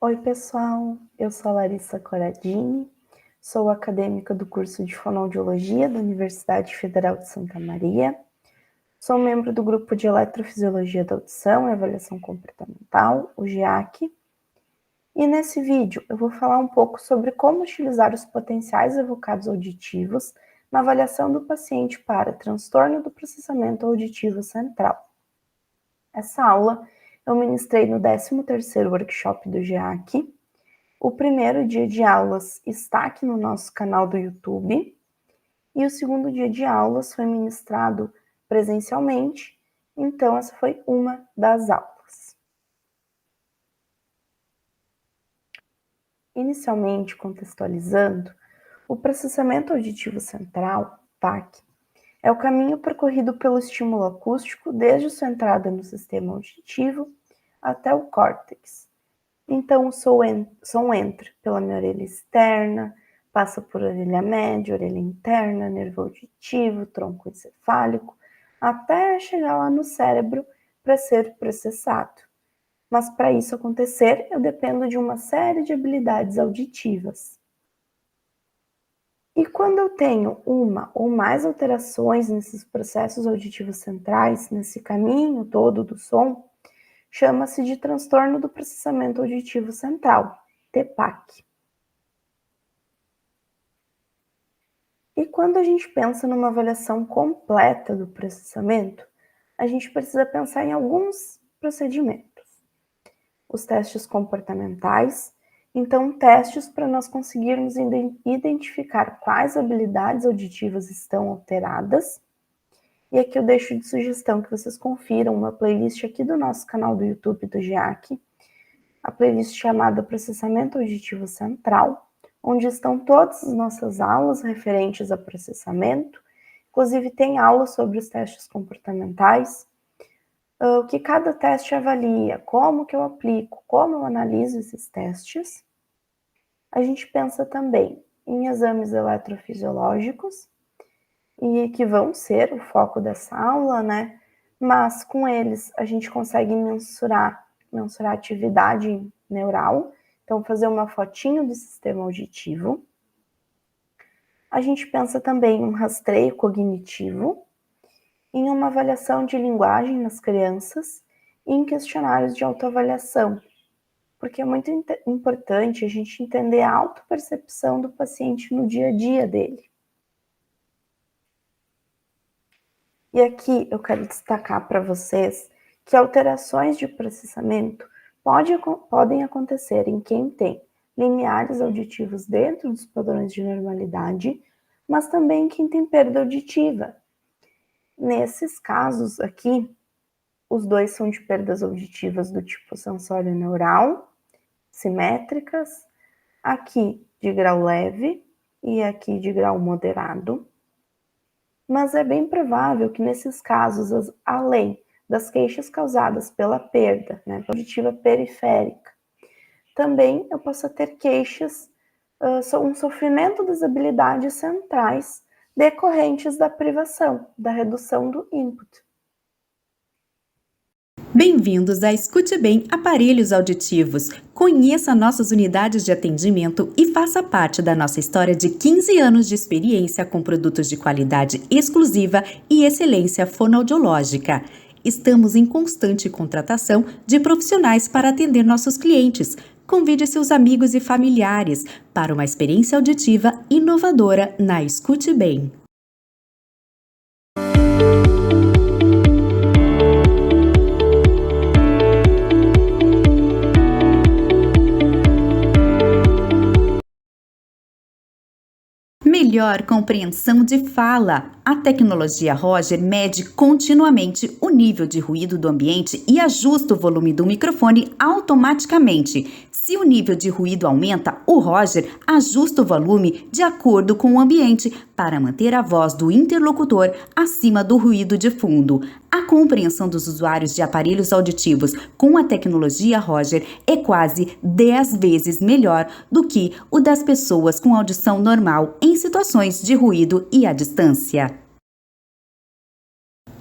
Oi, pessoal, eu sou a Larissa Corradini, sou acadêmica do curso de Fonoaudiologia da Universidade Federal de Santa Maria, sou membro do grupo de Eletrofisiologia da Audição e Avaliação Comportamental, o GEAC, e nesse vídeo eu vou falar um pouco sobre como utilizar os potenciais evocados auditivos na avaliação do paciente para transtorno do processamento auditivo central. Essa aula eu ministrei no 13º workshop do GEAC. O primeiro dia de aulas está aqui no nosso canal do YouTube e o segundo dia de aulas foi ministrado presencialmente, então essa foi uma das aulas. Inicialmente, contextualizando, o processamento auditivo central, PAC, é o caminho percorrido pelo estímulo acústico desde sua entrada no sistema auditivo até o córtex. Então, o som entra pela minha orelha externa, passa por orelha média, orelha interna, nervo auditivo, tronco encefálico, até chegar lá no cérebro para ser processado. Mas para isso acontecer, eu dependo de uma série de habilidades auditivas. E quando eu tenho uma ou mais alterações nesses processos auditivos centrais, nesse caminho todo do som, chama-se de transtorno do processamento auditivo central, TPAC. E quando a gente pensa numa avaliação completa do processamento, a gente precisa pensar em alguns procedimentos. Os testes comportamentais, então testes para nós conseguirmos identificar quais habilidades auditivas estão alteradas. E aqui eu deixo de sugestão que vocês confiram uma playlist aqui do nosso canal do YouTube do GEAC, a playlist chamada Processamento Auditivo Central, onde estão todas as nossas aulas referentes a processamento, inclusive tem aulas sobre os testes comportamentais, o que cada teste avalia, como que eu aplico, como eu analiso esses testes. A gente pensa também em exames eletrofisiológicos, e que vão ser o foco dessa aula, né? Mas com eles a gente consegue mensurar a atividade neural, então fazer uma fotinho do sistema auditivo. A gente pensa também em um rastreio cognitivo, em uma avaliação de linguagem nas crianças e em questionários de autoavaliação, porque é muito importante a gente entender a autopercepção do paciente no dia a dia dele. E aqui eu quero destacar para vocês que alterações de processamento podem acontecer em quem tem limiares auditivos dentro dos padrões de normalidade, mas também em quem tem perda auditiva. Nesses casos aqui, os dois são de perdas auditivas do tipo sensório-neural, simétricas, aqui de grau leve e aqui de grau moderado. Mas é bem provável que nesses casos, além das queixas causadas pela perda auditiva periférica, também eu possa ter queixas, um sofrimento das habilidades centrais decorrentes da privação, da redução do input. Bem-vindos a Escute Bem Aparelhos Auditivos. Conheça nossas unidades de atendimento e faça parte da nossa história de 15 anos de experiência com produtos de qualidade exclusiva e excelência fonoaudiológica. Estamos em constante contratação de profissionais para atender nossos clientes. Convide seus amigos e familiares para uma experiência auditiva inovadora na Escute Bem. Melhor compreensão de fala. A tecnologia Roger mede continuamente o nível de ruído do ambiente e ajusta o volume do microfone automaticamente. Se o nível de ruído aumenta, o Roger ajusta o volume de acordo com o ambiente para manter a voz do interlocutor acima do ruído de fundo. A compreensão dos usuários de aparelhos auditivos com a tecnologia Roger é quase 10 vezes melhor do que o das pessoas com audição normal em situações de ruído e à distância.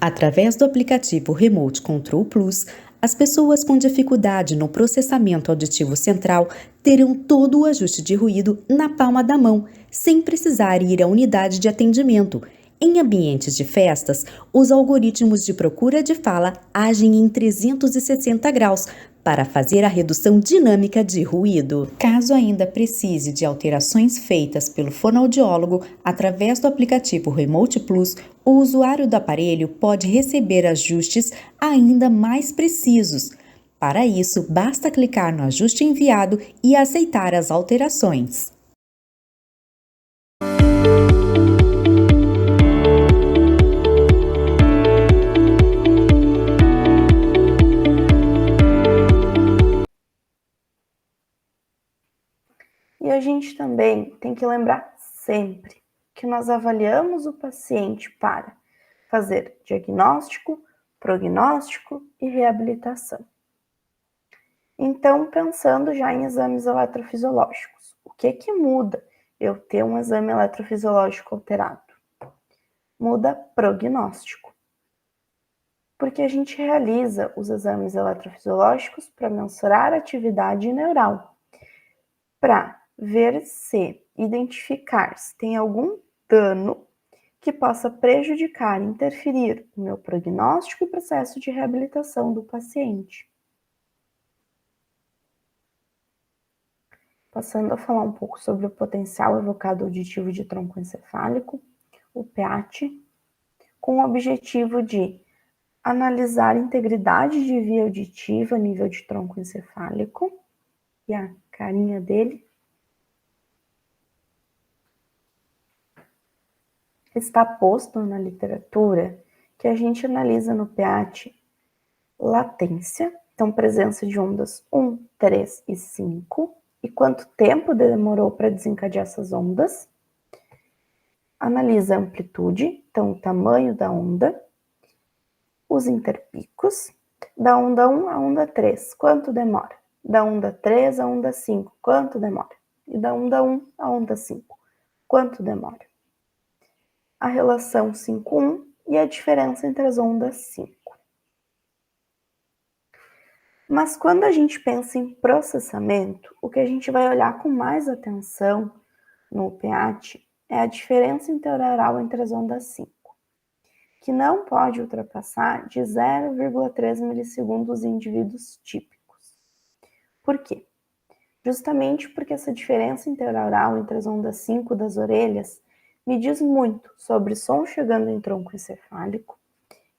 Através do aplicativo Remote Control Plus, As pessoas com dificuldade no processamento auditivo central terão todo o ajuste de ruído na palma da mão, sem precisar ir à unidade de atendimento. Em ambientes de festas, os algoritmos de procura de fala agem em 360 graus para fazer a redução dinâmica de ruído. Caso ainda precise de alterações feitas pelo fonoaudiólogo através do aplicativo Remote Plus, o usuário do aparelho pode receber ajustes ainda mais precisos. Para isso, basta clicar no ajuste enviado e aceitar as alterações. E a gente também tem que lembrar sempre que nós avaliamos o paciente para fazer diagnóstico, prognóstico e reabilitação. Então, pensando já em exames eletrofisiológicos, o que muda eu ter um exame eletrofisiológico alterado? Muda prognóstico. Porque a gente realiza os exames eletrofisiológicos para mensurar a atividade neural, para ver se, identificar se tem algum dano que possa prejudicar, interferir no meu prognóstico e processo de reabilitação do paciente. Passando a falar um pouco sobre o potencial evocado auditivo de tronco encefálico, o PEAT, com o objetivo de analisar a integridade de via auditiva a nível de tronco encefálico, e a carinha dele está posto na literatura que a gente analisa no PEAT latência, então presença de ondas 1, 3 e 5, e quanto tempo demorou para desencadear essas ondas. Analisa a amplitude, então o tamanho da onda, os interpicos, da onda 1 à onda 3, quanto demora? Da onda 3 à onda 5, quanto demora? E da onda 1 à onda 5, quanto demora? A relação 5-1 e a diferença entre as ondas 5. Mas quando a gente pensa em processamento, o que a gente vai olhar com mais atenção no PEAT é a diferença interoral entre as ondas 5, que não pode ultrapassar de 0,3 milissegundos em indivíduos típicos. Por quê? Justamente porque essa diferença interoral entre as ondas 5 das orelhas me diz muito sobre som chegando em tronco encefálico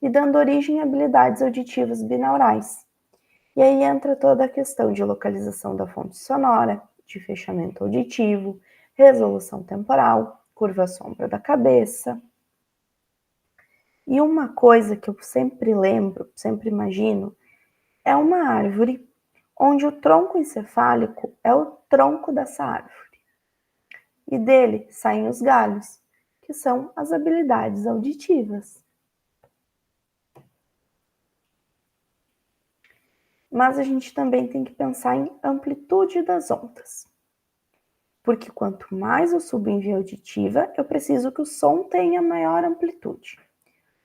e dando origem a habilidades auditivas binaurais. E aí entra toda a questão de localização da fonte sonora, de fechamento auditivo, resolução temporal, curva-sombra da cabeça. E uma coisa que eu sempre lembro, sempre imagino, é uma árvore onde o tronco encefálico é o tronco dessa árvore. E dele saem os galhos, que são as habilidades auditivas. Mas a gente também tem que pensar em amplitude das ondas. Porque quanto mais eu subo em via auditiva, eu preciso que o som tenha maior amplitude.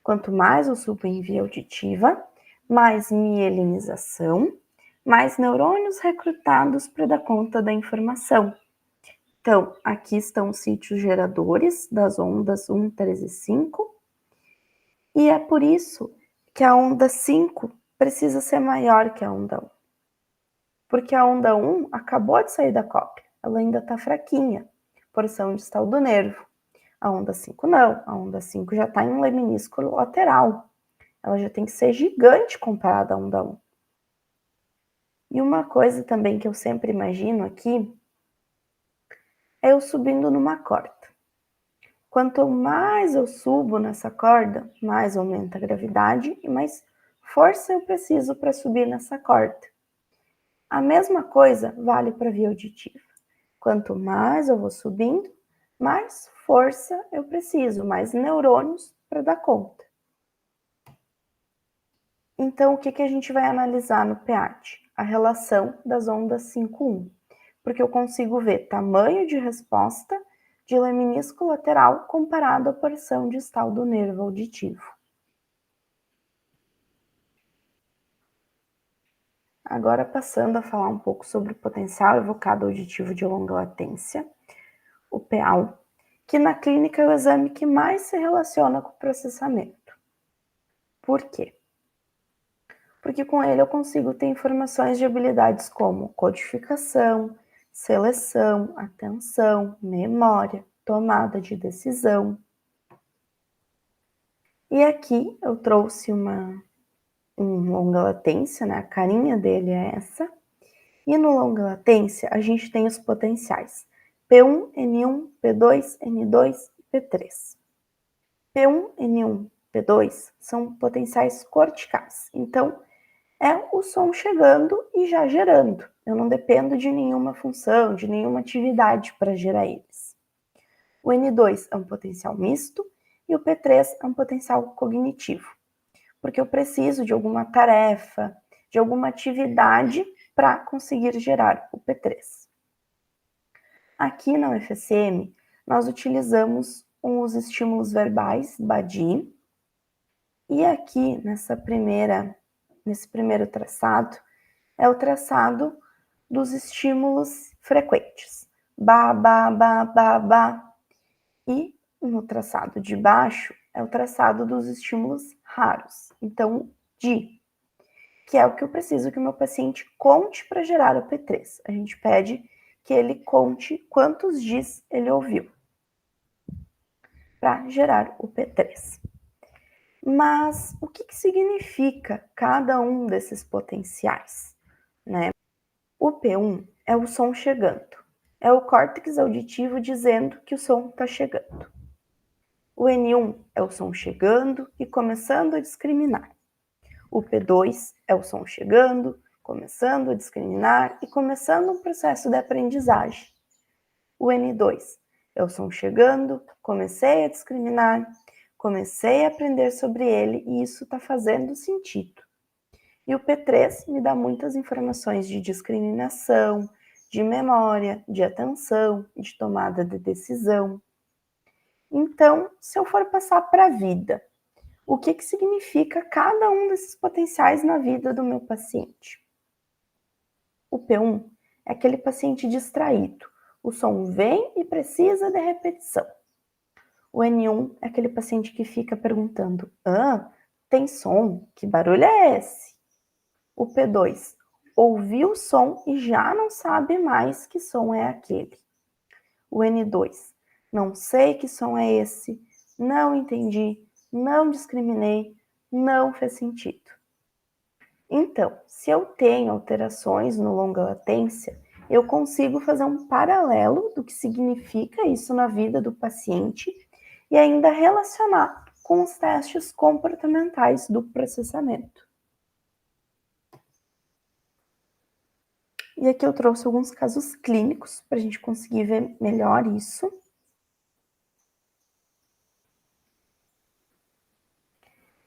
Quanto mais eu subo em via auditiva, mais mielinização, mais neurônios recrutados para dar conta da informação. Então, aqui estão os sítios geradores das ondas 1, 3 e 5, e é por isso que a onda 5 precisa ser maior que a onda 1. Porque a onda 1 acabou de sair da cóclea, ela ainda está fraquinha, porção distal do nervo. A onda 5 não, a onda 5 já está em um leminísculo lateral. Ela já tem que ser gigante comparada à onda 1. E uma coisa também que eu sempre imagino aqui é eu subindo numa corda. Quanto mais eu subo nessa corda, mais aumenta a gravidade e mais força eu preciso para subir nessa corda. A mesma coisa vale para a via auditiva. Quanto mais eu vou subindo, mais força eu preciso, mais neurônios para dar conta. Então, o que a gente vai analisar no PEAT? A relação das ondas 5-1, porque eu consigo ver tamanho de resposta de leminísculo lateral comparado à porção distal do nervo auditivo. Agora passando a falar um pouco sobre o potencial evocado auditivo de longa latência, o PEAL, que na clínica é o exame que mais se relaciona com o processamento. Por quê? Porque com ele eu consigo ter informações de habilidades como codificação, seleção, atenção, memória, tomada de decisão. E aqui eu trouxe um longa latência, né? A carinha dele é essa. E no longa latência a gente tem os potenciais P1, N1, P2, N2 e P3. P1, N1, P2 são potenciais corticais. Então, é o som chegando e já gerando. Eu não dependo de nenhuma função, de nenhuma atividade para gerar eles. O N2 é um potencial misto e o P3 é um potencial cognitivo, porque eu preciso de alguma tarefa, de alguma atividade para conseguir gerar o P3. Aqui na UFSM, nós utilizamos os estímulos verbais, BADI, e aqui nesse primeiro traçado, é o traçado dos estímulos frequentes. Ba, ba, ba, ba, ba. E no traçado de baixo é o traçado dos estímulos raros. Então, di, que é o que eu preciso que o meu paciente conte para gerar o P3. A gente pede que ele conte quantos dis ele ouviu para gerar o P3. Mas o que significa cada um desses potenciais, né? O P1 é o som chegando, é o córtex auditivo dizendo que o som está chegando. O N1 é o som chegando e começando a discriminar. O P2 é o som chegando, começando a discriminar e começando um processo de aprendizagem. O N2 é o som chegando, comecei a discriminar, comecei a aprender sobre ele e isso está fazendo sentido. E o P3 me dá muitas informações de discriminação, de memória, de atenção, de tomada de decisão. Então, se eu for passar para a vida, o que significa cada um desses potenciais na vida do meu paciente? O P1 é aquele paciente distraído. O som vem e precisa de repetição. O N1 é aquele paciente que fica perguntando: tem som? Que barulho é esse? O P2 ouviu o som e já não sabe mais que som é aquele. O N2, não sei que som é esse, não entendi, não discriminei, não fez sentido. Então, se eu tenho alterações no longa latência, eu consigo fazer um paralelo do que significa isso na vida do paciente e ainda relacionar com os testes comportamentais do processamento. E aqui eu trouxe alguns casos clínicos para a gente conseguir ver melhor isso.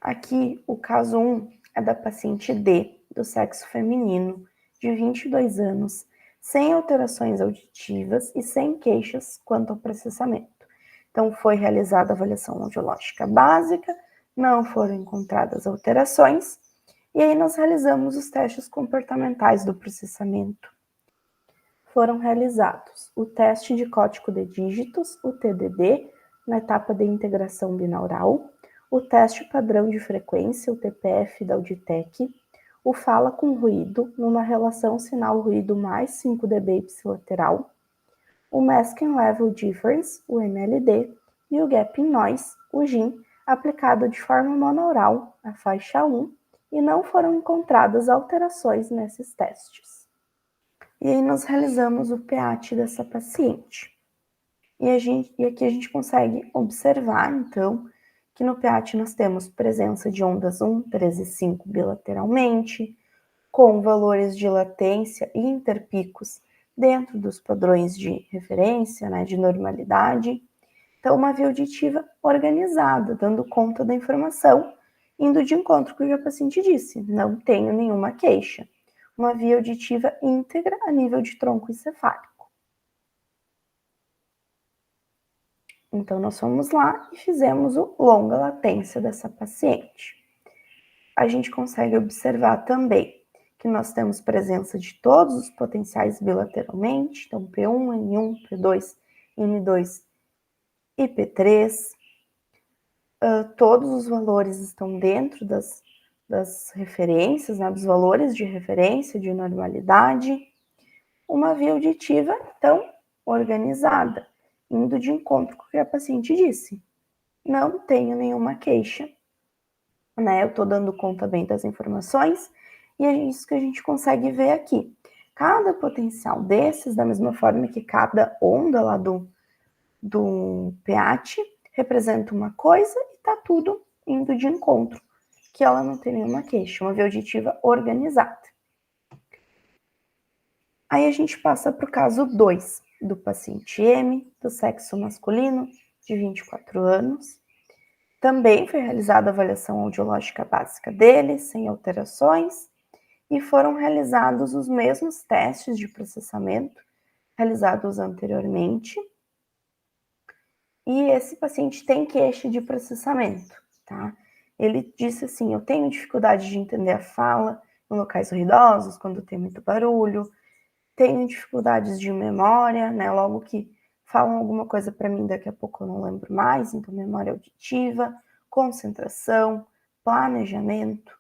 Aqui, o caso 1 é da paciente D, do sexo feminino, de 22 anos, sem alterações auditivas e sem queixas quanto ao processamento. Então, foi realizada a avaliação audiológica básica, não foram encontradas alterações, e aí nós realizamos os testes comportamentais do processamento. Foram realizados o teste de código de dígitos, o TDD, na etapa de integração binaural, o teste padrão de frequência, o TPF da Auditec, o fala com ruído, numa relação sinal-ruído mais 5 dB ipsilateral, o Masking Level Difference, o MLD, e o Gap in Noise, o GIN, aplicado de forma monaural, a faixa 1, e não foram encontradas alterações nesses testes. E aí nós realizamos o PEAT dessa paciente. E aqui a gente consegue observar, então, que no PEAT nós temos presença de ondas 1, 3 e 5 bilateralmente, com valores de latência e interpicos dentro dos padrões de referência, né, de normalidade. Então, uma via auditiva organizada, dando conta da informação, indo de encontro com o que a paciente disse, não tenho nenhuma queixa. Uma via auditiva íntegra a nível de tronco encefálico. Então, nós fomos lá e fizemos o longa latência dessa paciente. A gente consegue observar também que que nós temos presença de todos os potenciais bilateralmente, então P1, N1, P2, N2 e P3. Todos os valores estão dentro das referências, né, dos valores de referência, de normalidade. Uma via auditiva, então, organizada, indo de encontro com o que a paciente disse. Não tenho nenhuma queixa, né? Eu estou dando conta bem das informações e é isso que a gente consegue ver aqui. Cada potencial desses, da mesma forma que cada onda lá do PEAT, representa uma coisa e está tudo indo de encontro, que ela não tem nenhuma queixa, uma via auditiva organizada. Aí a gente passa para o caso 2, do paciente M, do sexo masculino, de 24 anos. Também foi realizada a avaliação audiológica básica dele, sem alterações, e foram realizados os mesmos testes de processamento realizados anteriormente. E esse paciente tem queixa de processamento, tá? Ele disse assim, eu tenho dificuldade de entender a fala em locais ruidosos, quando tem muito barulho, tenho dificuldades de memória, né? Logo que falam alguma coisa para mim, daqui a pouco eu não lembro mais, então memória auditiva, concentração, planejamento.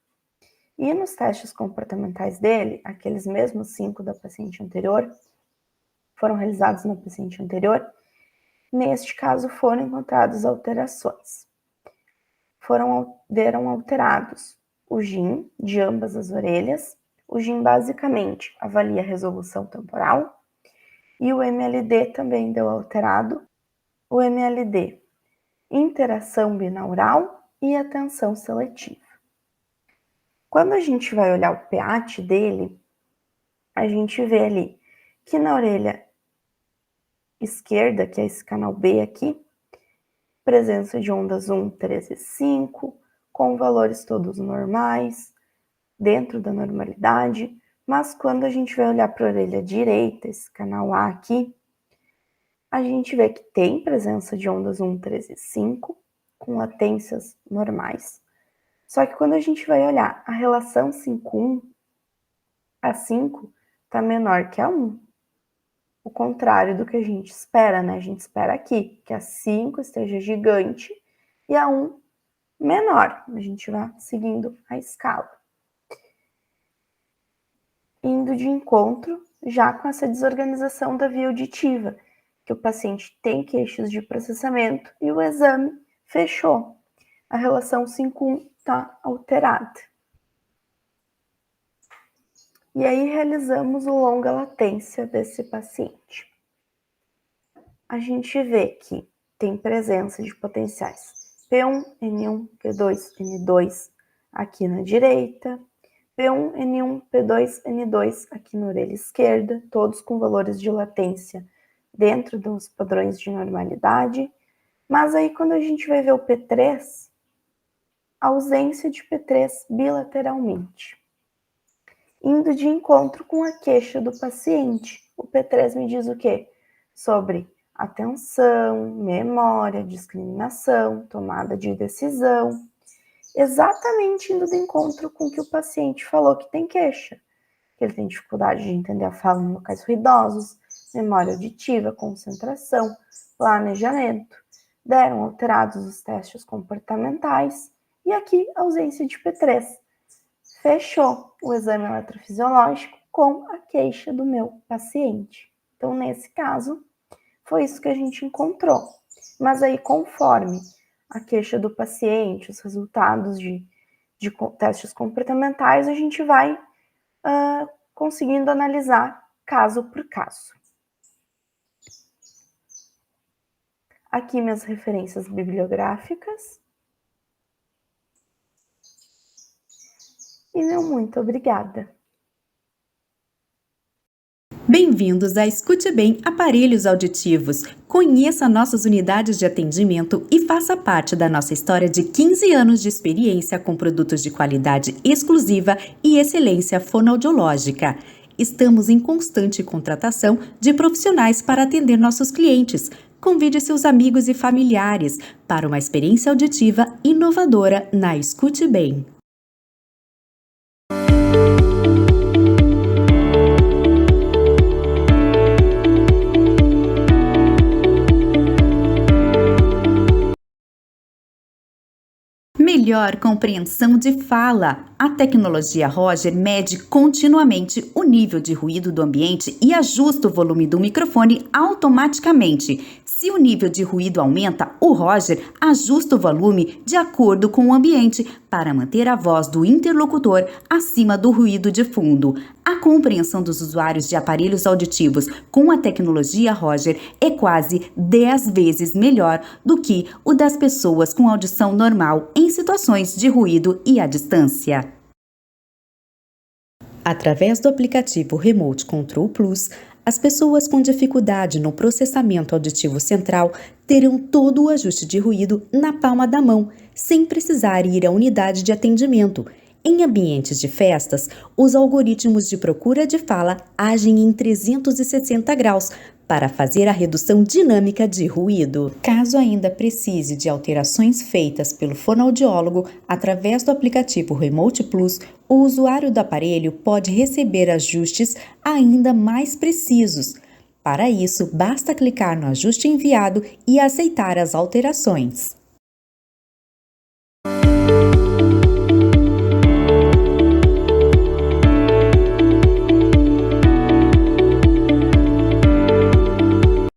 E nos testes comportamentais dele, aqueles mesmos 5 da paciente anterior, foram realizados na paciente anterior, neste caso foram encontradas alterações. Foram alterados o GIM de ambas as orelhas. O GIM basicamente avalia a resolução temporal e o MLD também deu alterado. O MLD, interação binaural e atenção seletiva. Quando a gente vai olhar o PEAT dele, a gente vê ali que na orelha esquerda, que é esse canal B aqui, presença de ondas 1, 3 e 5, com valores todos normais, dentro da normalidade, mas quando a gente vai olhar para a orelha direita, esse canal A aqui, a gente vê que tem presença de ondas 1, 3 e 5, com latências normais. Só que quando a gente vai olhar a relação 5-1, a 5 está menor que a 1. O contrário do que a gente espera, né? A gente espera aqui que a 5 esteja gigante e a 1 menor. A gente vai seguindo a escala. Indo de encontro já com essa desorganização da via auditiva, que o paciente tem queixas de processamento e o exame fechou. A relação 5-1 está alterada. E aí realizamos o longa latência desse paciente. A gente vê que tem presença de potenciais P1, N1, P2, N2 aqui na direita, P1, N1, P2, N2 aqui na orelha esquerda, todos com valores de latência dentro dos padrões de normalidade. Mas aí quando a gente vai ver o P3, ausência de P3 bilateralmente. Indo de encontro com a queixa do paciente. O P3 me diz o quê? Sobre atenção, memória, discriminação, tomada de decisão. Exatamente indo de encontro com o que o paciente falou que tem queixa. Que ele tem dificuldade de entender a fala em locais ruidosos, memória auditiva, concentração, planejamento. Deram alterados os testes comportamentais e aqui ausência de P3. Fechou o exame eletrofisiológico com a queixa do meu paciente. Então, nesse caso, foi isso que a gente encontrou. Mas aí, conforme a queixa do paciente, os resultados de testes comportamentais, a gente vai conseguindo analisar caso por caso. Aqui minhas referências bibliográficas. E meu muito obrigada. Bem-vindos a Escute Bem Aparelhos Auditivos. Conheça nossas unidades de atendimento e faça parte da nossa história de 15 anos de experiência com produtos de qualidade exclusiva e excelência fonoaudiológica. Estamos em constante contratação de profissionais para atender nossos clientes. Convide seus amigos e familiares para uma experiência auditiva inovadora na Escute Bem. melhor compreensão de fala. A tecnologia Roger mede continuamente o nível de ruído do ambiente e ajusta o volume do microfone automaticamente. Se o nível de ruído aumenta, o Roger ajusta o volume de acordo com o ambiente para manter a voz do interlocutor acima do ruído de fundo. A compreensão dos usuários de aparelhos auditivos com a tecnologia Roger é quase 10 vezes melhor do que o das pessoas com audição normal em situações de ruído e à distância. Através do aplicativo Remote Control Plus, as pessoas com dificuldade no processamento auditivo central terão todo o ajuste de ruído na palma da mão, sem precisar ir à unidade de atendimento. Em ambientes de festas, os algoritmos de procura de fala agem em 360 graus para fazer a redução dinâmica de ruído. Caso ainda precise de alterações feitas pelo fonoaudiólogo através do aplicativo Remote Plus, o usuário do aparelho pode receber ajustes ainda mais precisos. Para isso, basta clicar no ajuste enviado e aceitar as alterações.